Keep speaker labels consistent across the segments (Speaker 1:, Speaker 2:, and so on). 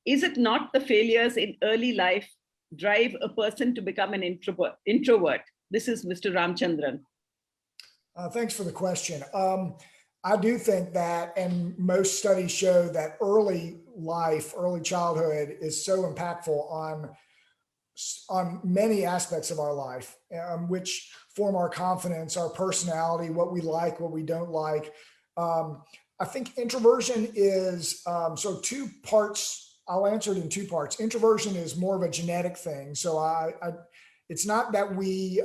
Speaker 1: Is it not the failures in early life drive a person to become an introvert? This is Mr. Ramchandran.
Speaker 2: Thanks for the question. I do think that, and most studies show that early life, early childhood is so impactful on many aspects of our life, which form our confidence, our personality, what we like, what we don't like. I think introversion is, so two parts. I'll answer it in two parts. Introversion is more of a genetic thing. So it's not that we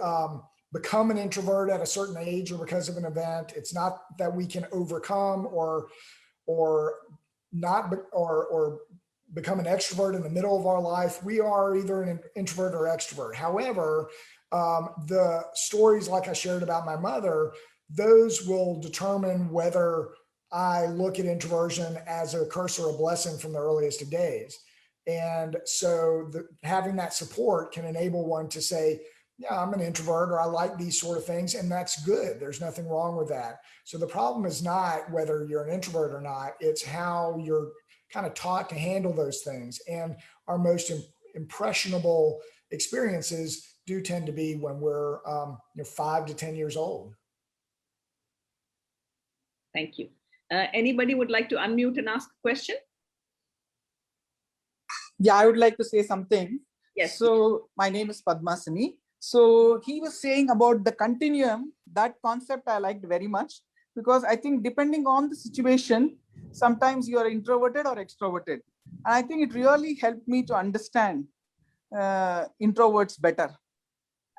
Speaker 2: become an introvert at a certain age or because of an event. It's not that we can overcome or become an extrovert in the middle of our life. We are either an introvert or extrovert. However, the stories like I shared about my mother, those will determine whether I look at introversion as a curse or a blessing from the earliest of days. And so having that support can enable one to say, yeah, I'm an introvert, or I like these sort of things, and that's good. There's nothing wrong with that. So the problem is not whether you're an introvert or not, it's how you're kind of taught to handle those things. And our most impressionable experiences do tend to be when we're 5 to 10 years old.
Speaker 1: Thank you. Anybody would like to unmute and ask a question?
Speaker 3: Yeah, I would like to say something.
Speaker 1: Yes.
Speaker 3: So my name is Padmasini. So he was saying about the continuum. That concept I liked very much, because I think depending on the situation, sometimes you are introverted or extroverted. And I think it really helped me to understand introverts better.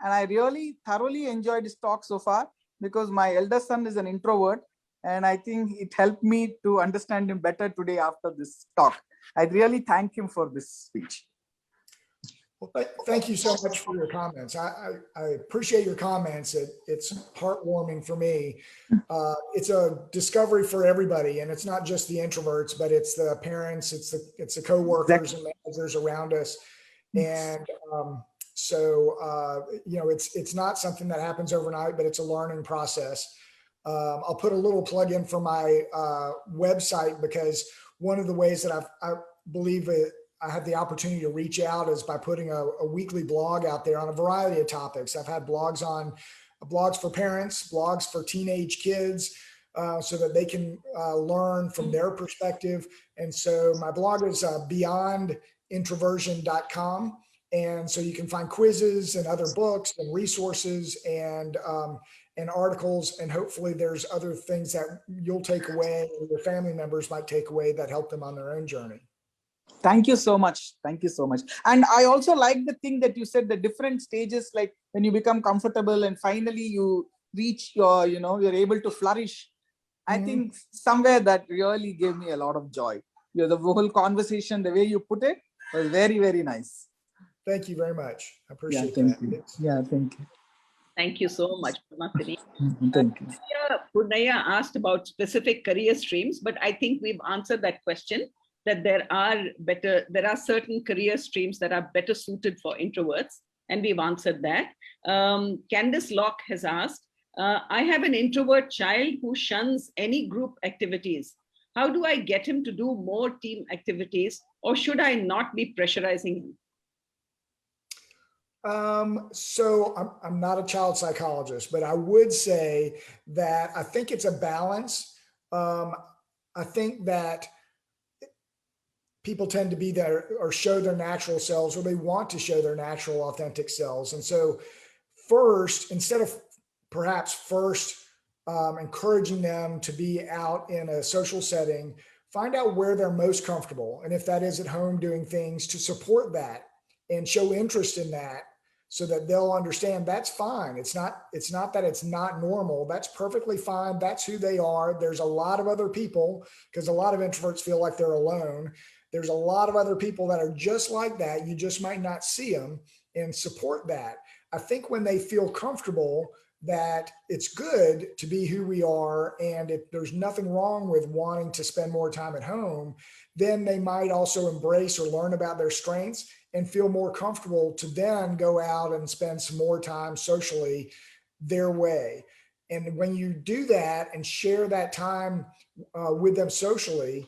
Speaker 3: And I really thoroughly enjoyed his talk so far, because my eldest son is an introvert. And I think it helped me to understand him better today after this talk. I really thank him for this speech.
Speaker 2: Well, thank you so much for your comments. I appreciate your comments. It's heartwarming for me. It's a discovery for everybody, and it's not just the introverts, but it's the parents, it's the coworkers and managers around us. And it's not something that happens overnight, but it's a learning process. I'll put a little plug in for my website, because one of the ways that I believe I have the opportunity to reach out is by putting a weekly blog out there on a variety of topics. I've had blogs for parents, blogs for teenage kids, so that they can learn from their perspective. And so my blog is beyondintroversion.com. And so you can find quizzes and other books and resources and articles, and hopefully there's other things that you'll take away, or your family members might take away, that help them on their own journey.
Speaker 3: Thank you so much. Thank you so much. And I also like the thing that you said, the different stages, like when you become comfortable and finally you reach your, you're able to flourish. I think somewhere that really gave me a lot of joy. The whole conversation, the way you put it was very, very nice.
Speaker 2: Thank you very much. I appreciate
Speaker 3: that.
Speaker 2: Thank you.
Speaker 3: Yeah, thank you.
Speaker 1: Thank you so much, Padmasini.
Speaker 3: Thank you.
Speaker 1: Purnaya asked about specific career streams, but I think we've answered that question, that there are certain career streams that are better suited for introverts, and we've answered that. Candice Locke has asked, I have an introvert child who shuns any group activities. How do I get him to do more team activities, or should I not be pressurizing him?
Speaker 2: So I'm not a child psychologist, but I would say that I think it's a balance. I think that people tend to be there or show their natural selves, or they want to show their natural, authentic selves. And so instead of encouraging them to be out in a social setting, find out where they're most comfortable. And if that is at home, doing things to support that and show interest in that, so that they'll understand that's fine. It's not that it's not normal. That's perfectly fine. That's who they are. There's a lot of other people, because a lot of introverts feel like they're alone. There's a lot of other people that are just like that. You just might not see them, and support that. I think when they feel comfortable that it's good to be who we are, and if there's nothing wrong with wanting to spend more time at home, then they might also embrace or learn about their strengths and feel more comfortable to then go out and spend some more time socially their way. And when you do that and share that time with them socially,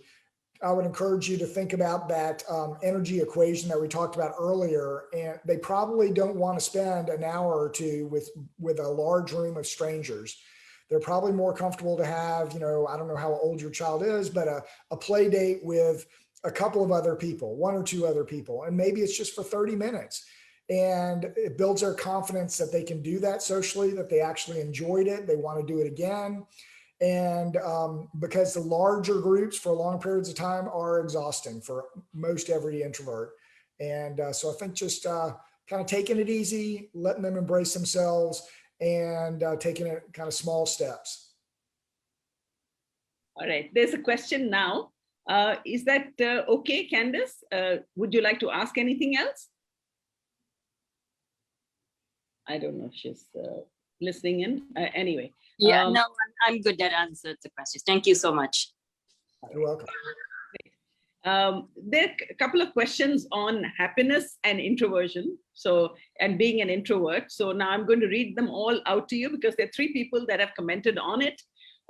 Speaker 2: I would encourage you to think about that energy equation that we talked about earlier. And they probably don't want to spend an hour or two with a large room of strangers. They're probably more comfortable to have, I don't know how old your child is, but a play date with a couple of other people, one or two other people, and maybe it's just for 30 minutes. And it builds their confidence that they can do that socially, that they actually enjoyed it, they want to do it again. And because the larger groups for long periods of time are exhausting for most every introvert. And so I think just kind of taking it easy, letting them embrace themselves, and taking it kind of small steps.
Speaker 1: All right, there's a question now. Is that okay, Candace? Would you like to ask anything else? I don't know if she's listening in. Anyway.
Speaker 4: Yeah, no, I'm good. That answered the questions. Thank you so much.
Speaker 2: You're welcome.
Speaker 1: There are a couple of questions on happiness and introversion. And being an introvert. So now I'm going to read them all out to you because there are 3 people that have commented on it.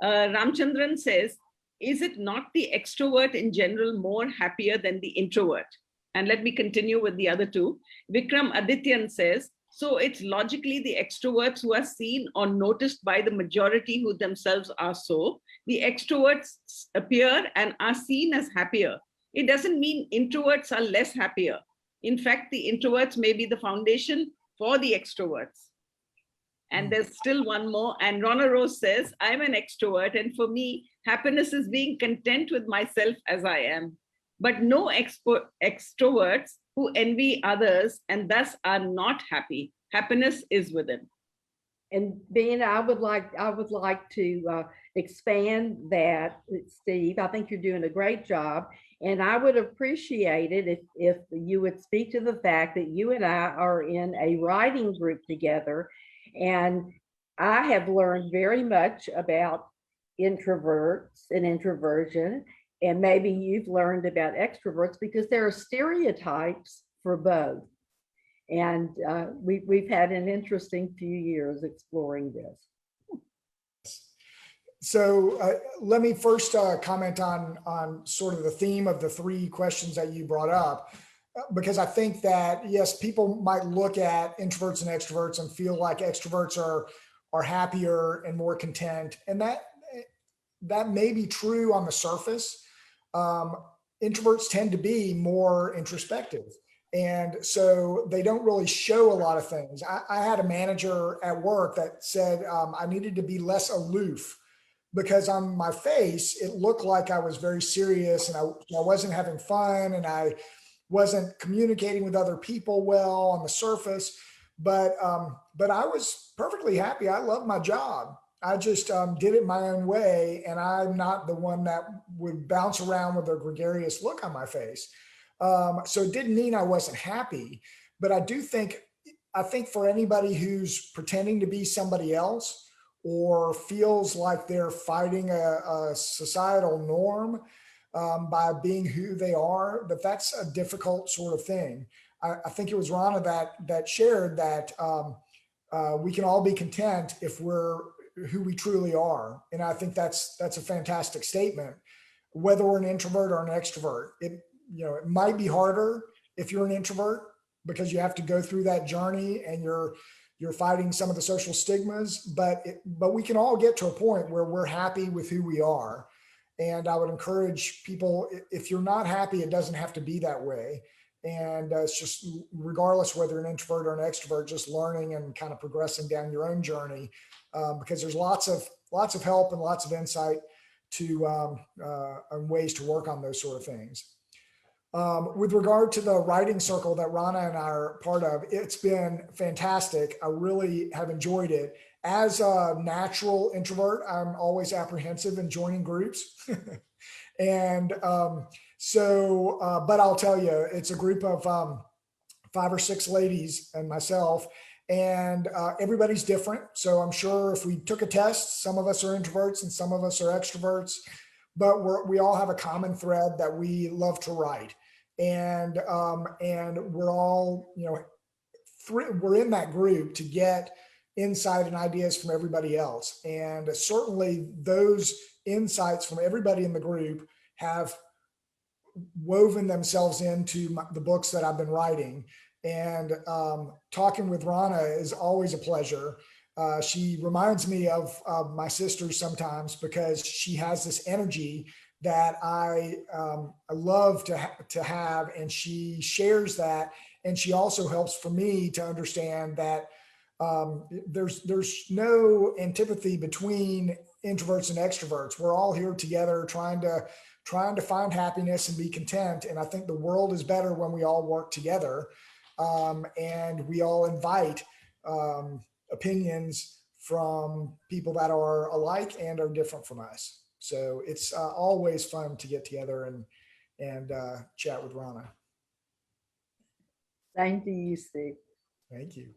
Speaker 1: Ramchandran says, is it not the extrovert in general more happier than the introvert? And let me continue with the other 2. Vikram Adityan says, so it's logically the extroverts who are seen or noticed by the majority who themselves are so. The extroverts appear and are seen as happier. It doesn't mean introverts are less happier. In fact, the introverts may be the foundation for the extroverts. And there's still one more. And Rona Rose says, I'm an extrovert. And for me, happiness is being content with myself as I am. But no extroverts who envy others and thus are not happy. Happiness is within.
Speaker 5: And Ben, I would like to expand that, Steve. I think you're doing a great job. And I would appreciate it if you would speak to the fact that you and I are in a writing group together. And I have learned very much about introverts and introversion. And maybe you've learned about extroverts because there are stereotypes for both. And we've had an interesting few years exploring this.
Speaker 2: So let me first comment on sort of the theme of the 3 questions that you brought up, because I think that, yes, people might look at introverts and extroverts and feel like extroverts are happier and more content. And that may be true on the surface. Introverts tend to be more introspective. And so they don't really show a lot of things. I had a manager at work that said I needed to be less aloof because on my face, it looked like I was very serious and I wasn't having fun and I wasn't communicating with other people well on the surface. But I was perfectly happy. I loved my job. I just did it my own way. And I'm not the one that would bounce around with a gregarious look on my face. So it didn't mean I wasn't happy, but I think for anybody who's pretending to be somebody else or feels like they're fighting a societal norm by being who they are, that's a difficult sort of thing. I think it was Rana that shared that we can all be content if we're who we truly are. And I think that's a fantastic statement, whether we're an introvert or an extrovert. It might be harder if you're an introvert because you have to go through that journey and you're fighting some of the social stigmas, but we can all get to a point where we're happy with who we are. And I would encourage people, if you're not happy, it doesn't have to be that way. And it's just, regardless whether an introvert or an extrovert, just learning and kind of progressing down your own journey, because there's lots of help and lots of insight to on ways to work on those sort of things. With regard to the writing circle that Rana and I are part of, it's been fantastic. I really have enjoyed it. As a natural introvert, I'm always apprehensive in joining groups. And but I'll tell you, it's a group of 5 or 6 ladies and myself, and everybody's different. So I'm sure if we took a test, some of us are introverts and some of us are extroverts, but we all have a common thread that we love to write. And we're all, we're in that group to get insight and ideas from everybody else. And certainly those insights from everybody in the group have woven themselves into the books that I've been writing. And talking with Rana is always a pleasure. She reminds me of my sisters sometimes because she has this energy that I love to have, and she shares that. And she also helps for me to understand that there's no antipathy between introverts and extroverts. We're all here together trying to find happiness and be content. And I think the world is better when we all work together, and we all invite opinions from people that are alike and are different from us. So it's always fun to get together and chat with Rana.
Speaker 5: Same to you, Steve.
Speaker 2: Thank you.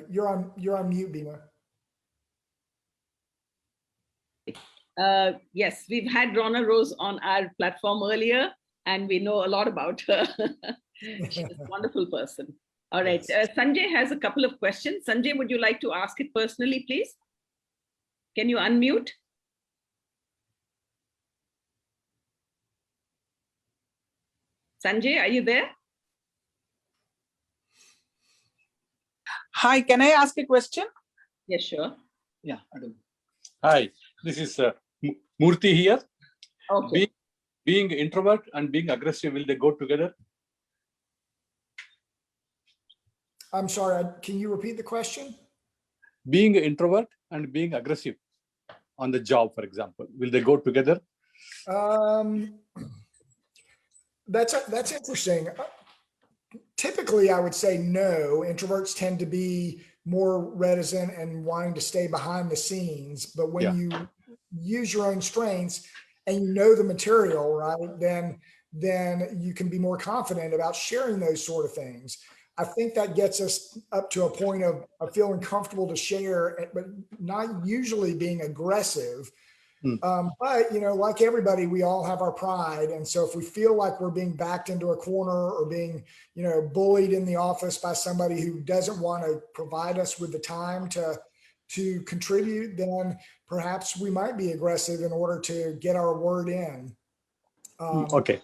Speaker 2: You're on mute, Bina.
Speaker 1: Yes, we've had Rana Rose on our platform earlier, and we know a lot about her. She's a wonderful person. All right,
Speaker 2: Yes.
Speaker 1: Sanjay has a couple of questions. Sanjay, would you like to ask it personally, please? Can you unmute? Sanjay, are you there?
Speaker 3: Hi, can I ask a question?
Speaker 1: Yes, sure.
Speaker 6: Yeah, I do. Hi, this is Murthy here.
Speaker 1: Okay.
Speaker 6: Being introvert and being aggressive, will they go together?
Speaker 2: I'm sorry, can you repeat the question?
Speaker 6: Being an introvert and being aggressive on the job, for example, will they go together?
Speaker 2: That's interesting. Typically, I would say no. Introverts tend to be more reticent and wanting to stay behind the scenes. But when you use your own strengths and you know the material, right, then you can be more confident about sharing those sort of things. I think that gets us up to a point of feeling comfortable to share, but not usually being aggressive. But, you know, like everybody, we all have our pride. And so if we feel like we're being backed into a corner or being, you know, bullied in the office by somebody who doesn't want to provide us with the time to contribute, then perhaps we might be aggressive in order to get our word in.
Speaker 6: Okay.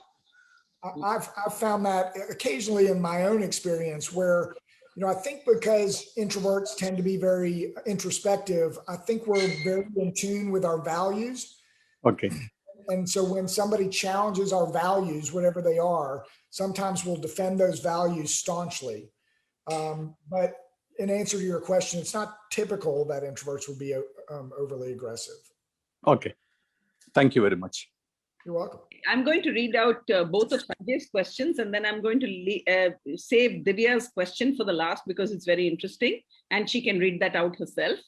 Speaker 2: I've found that occasionally in my own experience where, you know, I think because introverts tend to be very introspective, I think we're very in tune with our values.
Speaker 6: Okay.
Speaker 2: And so when somebody challenges our values, whatever they are, sometimes we'll defend those values staunchly. But in answer to your question, it's not typical that introverts would be overly aggressive.
Speaker 6: Okay. Thank you very much.
Speaker 2: You're welcome.
Speaker 1: I'm going to read out both of Sanjay's questions, and then I'm going to save Divya's question for the last because it's very interesting and she can read that out herself.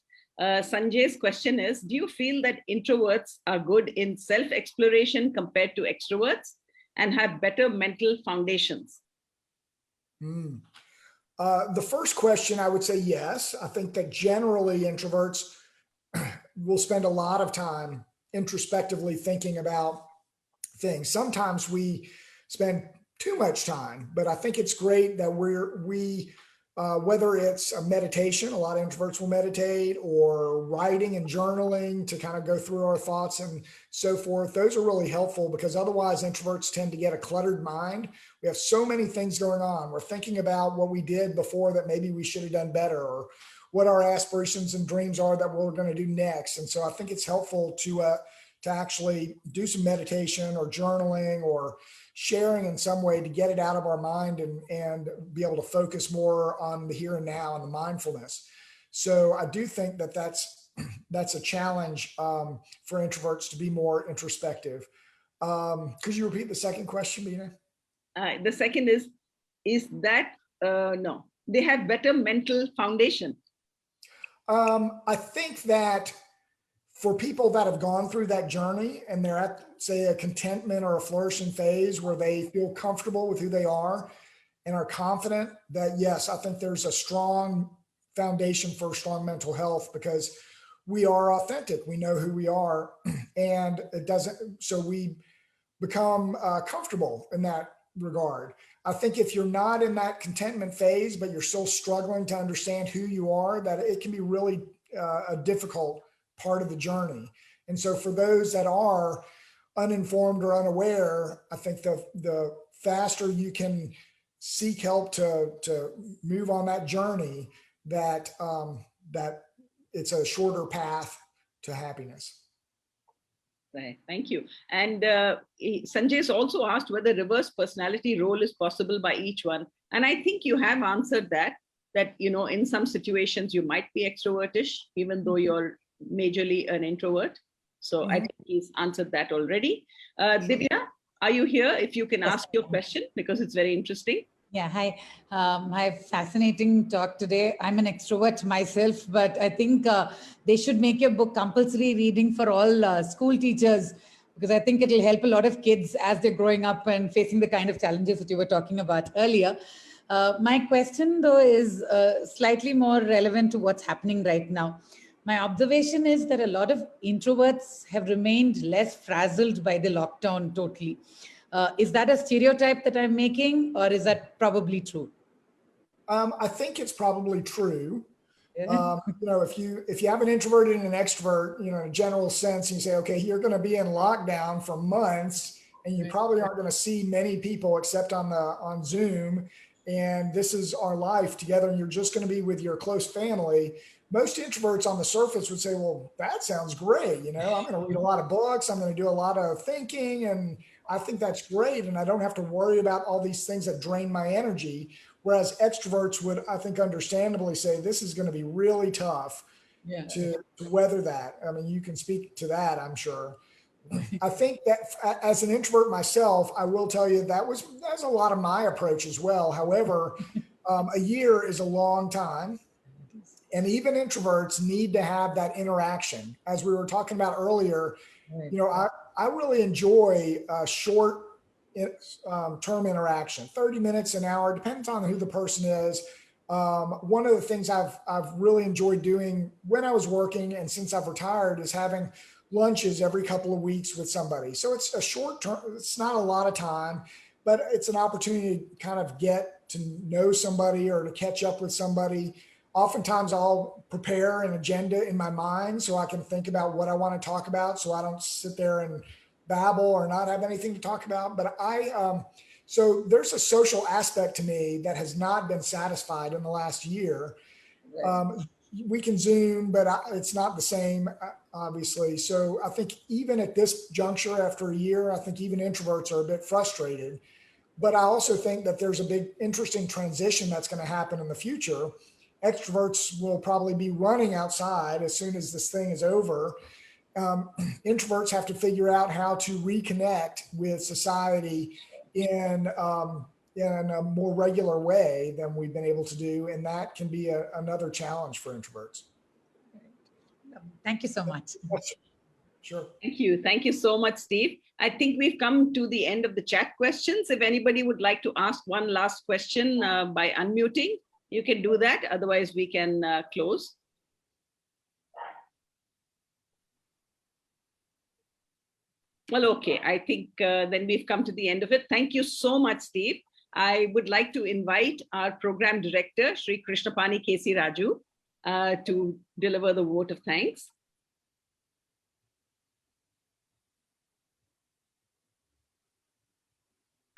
Speaker 1: Sanjay's question is, do you feel that introverts are good in self-exploration compared to extroverts and have better mental foundations?
Speaker 2: The first question, I would say yes. I think that generally introverts will spend a lot of time introspectively thinking about things. Sometimes we spend too much time, but I think it's great that whether it's a meditation, a lot of introverts will meditate, or writing and journaling to kind of go through our thoughts and so forth. Those are really helpful because otherwise introverts tend to get a cluttered mind. We have so many things going on. We're thinking about what we did before that maybe we should have done better, or what our aspirations and dreams are that we're going to do next. And so I think it's helpful to actually do some meditation or journaling or sharing in some way to get it out of our mind and be able to focus more on the here and now and the mindfulness. So I do think that that's a challenge for introverts to be more introspective. Could you repeat the second question, Bina?
Speaker 1: The second is that, no, they have better mental foundation.
Speaker 2: I think that for people that have gone through that journey and they're at, say, a contentment or a flourishing phase where they feel comfortable with who they are and are confident, that yes, I think there's a strong foundation for strong mental health because we are authentic. We know who we are, and so we become comfortable in that regard. I think if you're not in that contentment phase, but you're still struggling to understand who you are, that it can be really a difficult part of the journey. And so for those that are uninformed or unaware, I think the faster you can seek help to move on that journey, that it's a shorter path to happiness.
Speaker 1: Right. Thank you. And Sanjay's also asked whether reverse personality role is possible by each one. And I think you have answered that, in some situations you might be extrovertish, even though you're majorly an introvert. So I think he's answered that already. Divya, are you here? If you can ask your question, because it's very interesting.
Speaker 7: Yeah, hi. Hi, fascinating talk today. I'm an extrovert myself, but I think they should make your book compulsory reading for all school teachers, because I think it'll help a lot of kids as they're growing up and facing the kind of challenges that you were talking about earlier. My question, though, is slightly more relevant to what's happening right now. My observation is that a lot of introverts have remained less frazzled by the lockdown totally. Is that a stereotype that I'm making, or is that probably true?
Speaker 2: I think it's probably true. If you have an introvert and an extrovert, in a general sense, and you say, okay, you're going to be in lockdown for months, and you probably aren't going to see many people except on Zoom, and this is our life together, and you're just going to be with your close family. Most introverts on the surface would say, well, that sounds great. I'm going to read a lot of books. I'm going to do a lot of thinking, and I think that's great. And I don't have to worry about all these things that drain my energy. Whereas extroverts would, I think, understandably say, this is going to be really tough to weather that. I mean, you can speak to that, I'm sure. I think that as an introvert myself, I will tell you that's a lot of my approach as well. However, a year is a long time. And even introverts need to have that interaction. As we were talking about earlier, I really enjoy short term interaction, 30 minutes, an hour, depends on who the person is. One of the things I've really enjoyed doing when I was working and since I've retired is having lunches every couple of weeks with somebody. So it's a short term, it's not a lot of time, but it's an opportunity to kind of get to know somebody or to catch up with somebody. Oftentimes I'll prepare an agenda in my mind so I can think about what I want to talk about, so I don't sit there and babble or not have anything to talk about. But so there's a social aspect to me that has not been satisfied in the last year. We can Zoom, but it's not the same, obviously. So I think even at this juncture, after a year, I think even introverts are a bit frustrated. But I also think that there's a big interesting transition that's going to happen in the future. Extroverts will probably be running outside as soon as this thing is over. Introverts have to figure out how to reconnect with society in a more regular way than we've been able to do. And that can be another challenge for introverts.
Speaker 7: Thank you so much.
Speaker 2: Sure.
Speaker 1: Thank you. Thank you so much, Steve. I think we've come to the end of the chat questions. If anybody would like to ask one last question by unmuting, you can do that. Otherwise, we can close. Well, okay. I think then we've come to the end of it. Thank you so much, Steve. I would like to invite our program director, Sri Krishnapani K.C. Raju, to deliver the vote of thanks.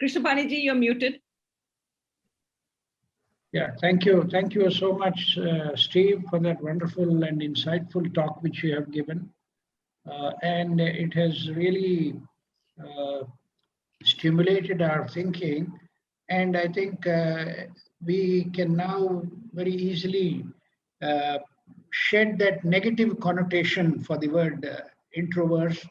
Speaker 1: Krishnapani ji, you're muted.
Speaker 8: Yeah, thank you. Thank you so much, Steve, for that wonderful and insightful talk which you have given. And it has really stimulated our thinking. And I think we can now very easily shed that negative connotation for the word introvert.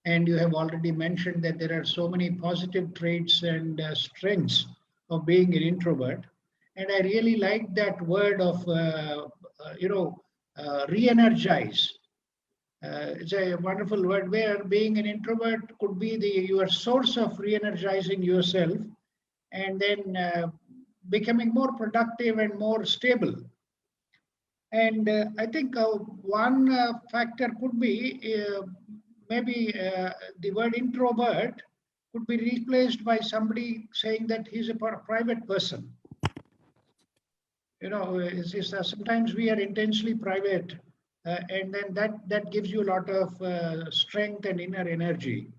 Speaker 8: And you have already mentioned that there are so many positive traits and strengths of being an introvert. And I really like that word of, re-energize. It's a wonderful word where being an introvert could be your source of re-energizing yourself and then becoming more productive and more stable. And I think one factor could be maybe the word introvert could be replaced by somebody saying that he's a private person. Sometimes we are intensely private, and then that gives you a lot of strength and inner energy.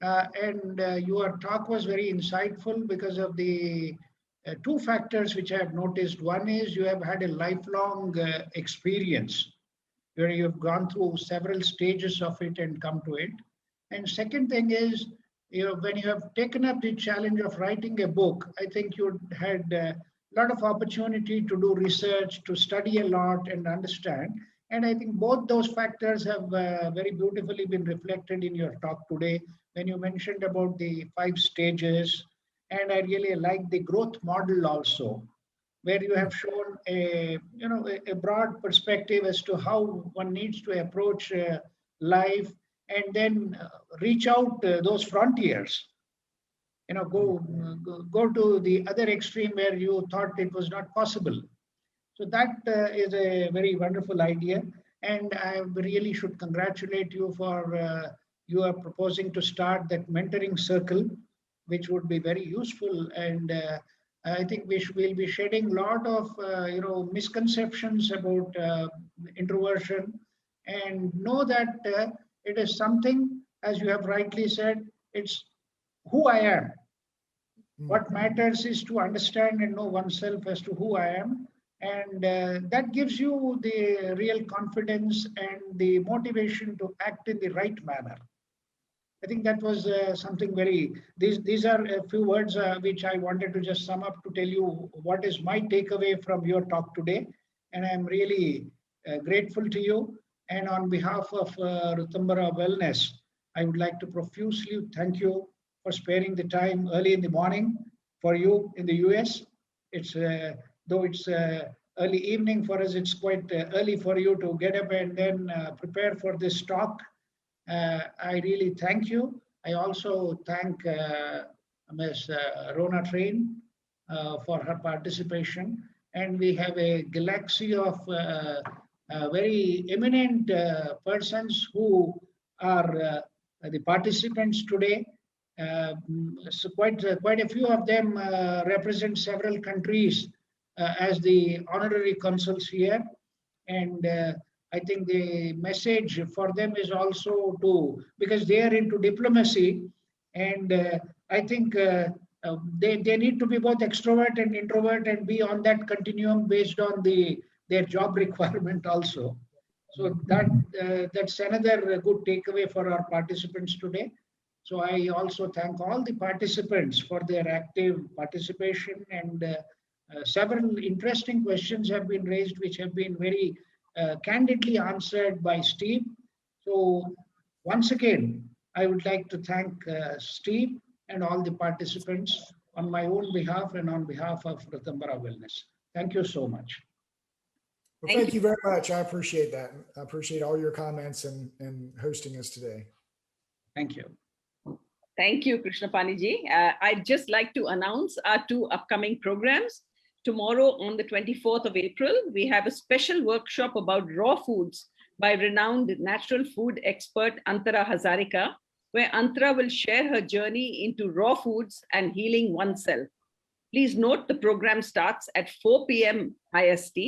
Speaker 8: and your talk was very insightful because of the two factors which I have noticed. One is you have had a lifelong experience where you have gone through several stages of it and come to it. And second thing is, when you have taken up the challenge of writing a book, I think you had a lot of opportunity to do research, to study a lot and understand. And I think both those factors have very beautifully been reflected in your talk today when you mentioned about the 5 stages. And I really like the growth model also, where you have shown a broad perspective as to how one needs to approach life, and then reach out those frontiers. Go to the other extreme where you thought it was not possible. So that is a very wonderful idea, and I really should congratulate you for you are proposing to start that mentoring circle, which would be very useful. And I think we'll be shedding a lot of misconceptions about introversion, and know that it is something, as you have rightly said, it's who I am. What matters is to understand and know oneself as to who I am. And that gives you the real confidence and the motivation to act in the right manner. I think that was something very, these are a few words which I wanted to just sum up to tell you what is my takeaway from your talk today. And I'm really grateful to you. And on behalf of Rtambhara Wellness, I would like to profusely thank you for sparing the time early in the morning for you in the US. It's though it's early evening for us, it's quite early for you to get up and then prepare for this talk. I really thank you. I also thank Ms. Rona Train for her participation. And we have a galaxy of very eminent persons who are the participants today. So quite a few of them represent several countries as the honorary consuls here. And I think the message for them is also to, because they are into diplomacy, and I think they need to be both extrovert and introvert and be on that continuum based on their job requirement also. So that's another good takeaway for our participants today. So I also thank all the participants for their active participation, and several interesting questions have been raised, which have been very candidly answered by Steve. So once again, I would like to thank Steve and all the participants on my own behalf and on behalf of Rtambhara Wellness. Thank you so much.
Speaker 2: Well, thank you very much. I appreciate that. I appreciate all your comments and hosting us today.
Speaker 8: Thank you.
Speaker 1: Thank you, Krishnapani ji. I'd just like to announce our 2 upcoming programs. Tomorrow, on the 24th of April, we have a special workshop about raw foods by renowned natural food expert Antara Hazarika, where Antara will share her journey into raw foods and healing oneself. Please note the program starts at 4 p.m. IST,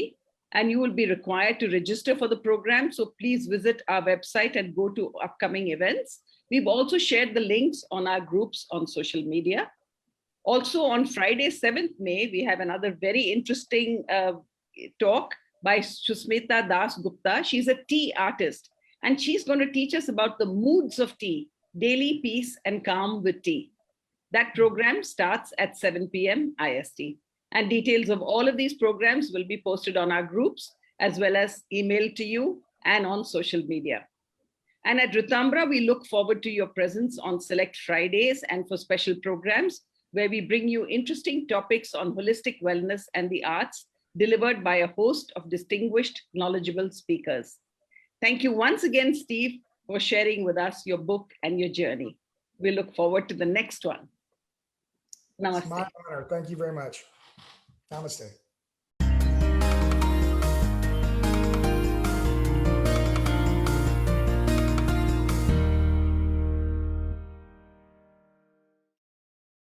Speaker 1: and you will be required to register for the program. So please visit our website and go to upcoming events. We've also shared the links on our groups on social media. Also on Friday, 7th May, we have another very interesting talk by Susmita Das Gupta. She's a tea artist, and she's going to teach us about the moods of tea, daily peace and calm with tea. That program starts at 7 p.m. IST. And details of all of these programs will be posted on our groups, as well as emailed to you and on social media. And at Rtambhara, we look forward to your presence on select Fridays and for special programs, where we bring you interesting topics on holistic wellness and the arts, delivered by a host of distinguished, knowledgeable speakers. Thank you once again, Steve, for sharing with us your book and your journey. We look forward to the next one. Namaste.
Speaker 2: It's my honor. Thank you very much. Namaste.